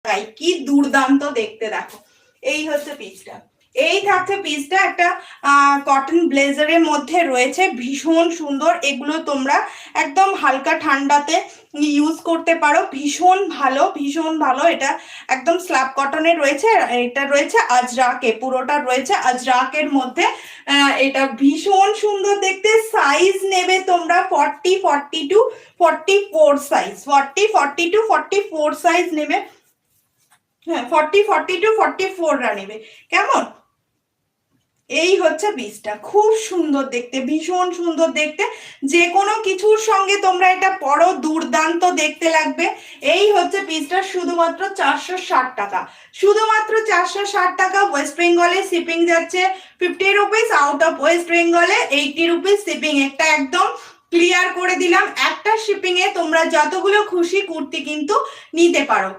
টাকায়। কি দুর্দান্ত দেখতে দেখো। এই হচ্ছে পিসটা। এই থাকছে পিসটা, একটা কটন ব্লেজারের মধ্যে রয়েছে, ভীষণ সুন্দর। এগুলো তোমরা একদম হালকা ঠান্ডাতে ইউজ করতে পারো, ভীষণ ভালো ভীষণ ভালো। এটা একদম স্ল্যাব কটনের রয়েছে, এটা রয়েছে আজরাকে, পুরোটা রয়েছে আজরাকের মধ্যে। এটা ভীষণ সুন্দর দেখতে। সাইজ নেবে তোমরা 40, 42, 44 সাইজ, 40, 42, 44 সাইজ নেবে। হ্যাঁ, 40, 42, 44 নেবে। কেমন? এই হচ্ছে পিসটা, খুব সুন্দর দেখতে, ভীষণ সুন্দর দেখতে। যে কোনো কিছুর সঙ্গে তোমরা এটা পরো, দুর্দান্ত দেখতে লাগবে। এই হচ্ছে পিসটা, শুধুমাত্র 460 টাকা, শুধুমাত্র 460 টাকা। ওয়েস্ট বেঙ্গলে শিপিং যাচ্ছে 50 রুপিস, আউট অফ ওয়েস্ট বেঙ্গলে 80 রুপিস শিপিং। একটা একদম ক্লিয়ার করে দিলাম, একটা শিপিং এ তোমরা যতগুলো খুশি কুর্তি কিন্তু নিতে পারো।